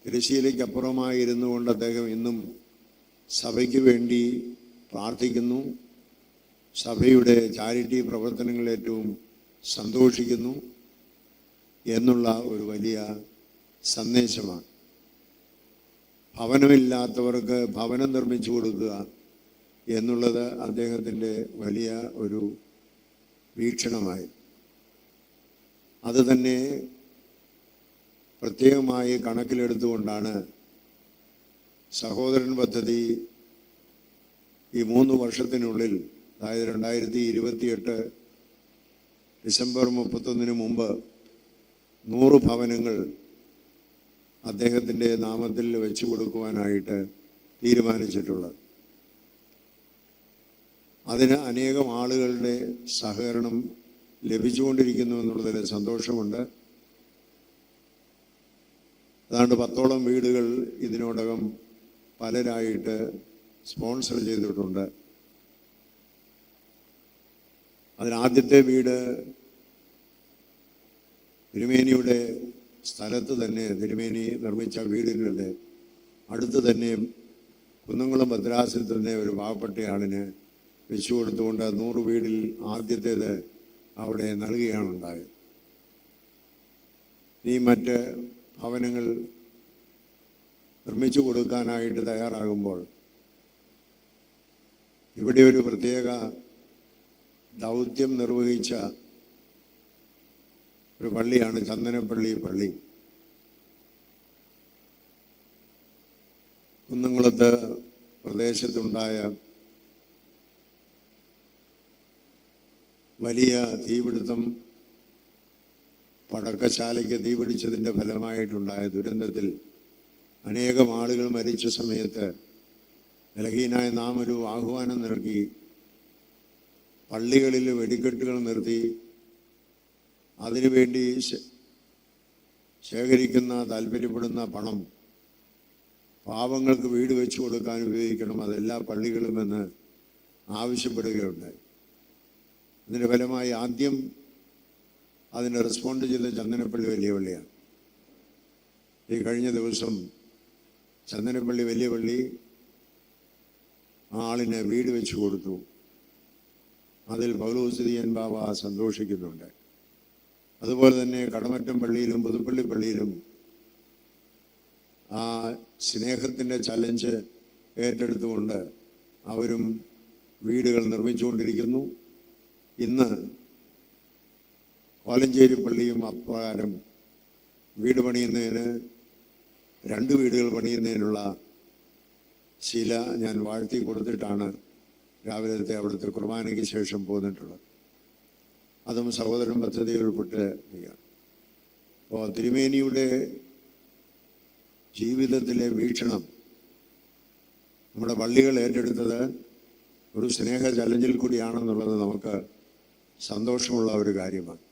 തിരശ്ശീലയ്ക്കപ്പുറമായിരുന്നു കൊണ്ട് അദ്ദേഹം ഇന്നും സഭയ്ക്ക് വേണ്ടി പ്രാർത്ഥിക്കുന്നു. സഭയുടെ ചാരിറ്റി പ്രവർത്തനങ്ങളിൽ ഏറ്റവും സന്തോഷിക്കുന്നു എന്നുള്ള ഒരു വലിയ സന്ദേശമാണ്. ഭവനമില്ലാത്തവർക്ക് ഭവനം നിർമ്മിച്ചു കൊടുക്കുക എന്നുള്ളത് അദ്ദേഹത്തിൻ്റെ വലിയ ഒരു വീക്ഷണമായി. അത് തന്നെ പ്രത്യേകമായി കണക്കിലെടുത്തുകൊണ്ടാണ് സഹോദരൻ പദ്ധതി ഈ 3 വർഷത്തിനുള്ളിൽ, അതായത് 2028 ഡിസംബർ 31 മുമ്പ് 100 ഭവനങ്ങൾ അദ്ദേഹത്തിൻ്റെ നാമത്തിൽ വെച്ചു കൊടുക്കുവാനായിട്ട് തീരുമാനിച്ചിട്ടുള്ളത്. അതിന് അനേകം ആളുകളുടെ സഹകരണം ലഭിച്ചുകൊണ്ടിരിക്കുന്നു എന്നുള്ളതിൽ സന്തോഷമുണ്ട്. ഏതാണ്ട് 10ഓളം വീടുകൾ ഇതിനോടകം പലരായിട്ട് സ്പോൺസർ ചെയ്തിട്ടുണ്ട്. അതിനാദ്യത്തെ വീട് തിരുമേനിയുടെ സ്ഥലത്ത് തന്നെ, തിരുമേനി നിർമ്മിച്ച വീടുകളുടെ അടുത്ത് തന്നെ കുന്നംകുളം ഭദ്രാസിൽ തന്നെ ഒരു പാവപ്പെട്ട ആളിന് വെച്ചു കൊടുത്തുകൊണ്ട് 100 വീടിൽ ആദ്യത്തേത് അവിടെ നൽകുകയാണ് ഉണ്ടായത്. ഈ മറ്റ് ഭവനങ്ങൾ നിർമ്മിച്ചു കൊടുക്കാനായിട്ട് തയ്യാറാകുമ്പോൾ ഇവിടെ ഒരു പ്രത്യേക ദൗത്യം നിർവഹിച്ച ഒരു പള്ളിയാണ് ചന്ദനപ്പള്ളി പള്ളി. കുന്നംകുളത്ത് പ്രദേശത്തുണ്ടായ വലിയ തീപിടുത്തം, പടക്കശാലയ്ക്ക് തീപിടിച്ചതിൻ്റെ ഫലമായിട്ടുണ്ടായ ദുരന്തത്തിൽ അനേകം ആളുകൾ മരിച്ച സമയത്ത് ബലഹീനായ നാം ഒരു ആഹ്വാനം നൽകി പള്ളികളിൽ വെടിക്കെട്ടുകൾ നിർത്തി അതിനുവേണ്ടി ശേഖരിക്കുന്ന, താല്പര്യപ്പെടുന്ന പണം പാവങ്ങൾക്ക് വീട് വെച്ചു കൊടുക്കാൻ ഉപയോഗിക്കണം, അതെല്ലാ പള്ളികളുമെന്ന് ആവശ്യപ്പെടുകയുണ്ടായി. അതിൻ്റെ ഫലമായി ആദ്യം അതിന് റെസ്പോണ്ട് ചെയ്ത ചന്ദനപ്പള്ളി വലിയ പള്ളിയാണ്. ഈ കഴിഞ്ഞ ദിവസം ചന്ദനപ്പള്ളി വലിയ പള്ളി ആളിന് വീട് വെച്ചു കൊടുത്തു. അതിൽ പൗലോസിയൻ ബാബ സന്തോഷിക്കുന്നുണ്ട്. അതുപോലെ തന്നെ കടമറ്റം പള്ളിയിലും പുതുപ്പള്ളി പള്ളിയിലും ആ സ്നേഹത്തിൻ്റെ ചലഞ്ച് ഏറ്റെടുത്തുകൊണ്ട് അവരും വീടുകൾ നിർമ്മിച്ചുകൊണ്ടിരിക്കുന്നു. ഇന്ന് കോലഞ്ചേരി പള്ളിയും അപ്രകാരം വീട് പണിയുന്നതിന്, 2 വീടുകൾ പണിയുന്നതിനുള്ള ശില ഞാൻ വാഴ്ത്തി കൊടുത്തിട്ടാണ് രാവിലത്തെ അവിടുത്തെ കുർബാനയ്ക്ക് ശേഷം പോന്നിട്ടുള്ളത്. അതും സഹോദരൻ പദ്ധതിയിൽ ഉൾപ്പെട്ട് ചെയ്യാണ്. അപ്പോൾ തിരുമേനിയുടെ ജീവിതത്തിലെ വീക്ഷണം നമ്മുടെ പള്ളികൾ ഏറ്റെടുത്തത് ഒരു സ്നേഹ ചലഞ്ചിൽ കൂടിയാണെന്നുള്ളത് നമുക്ക് സന്തോഷമുള്ള ഒരു കാര്യമാണ്.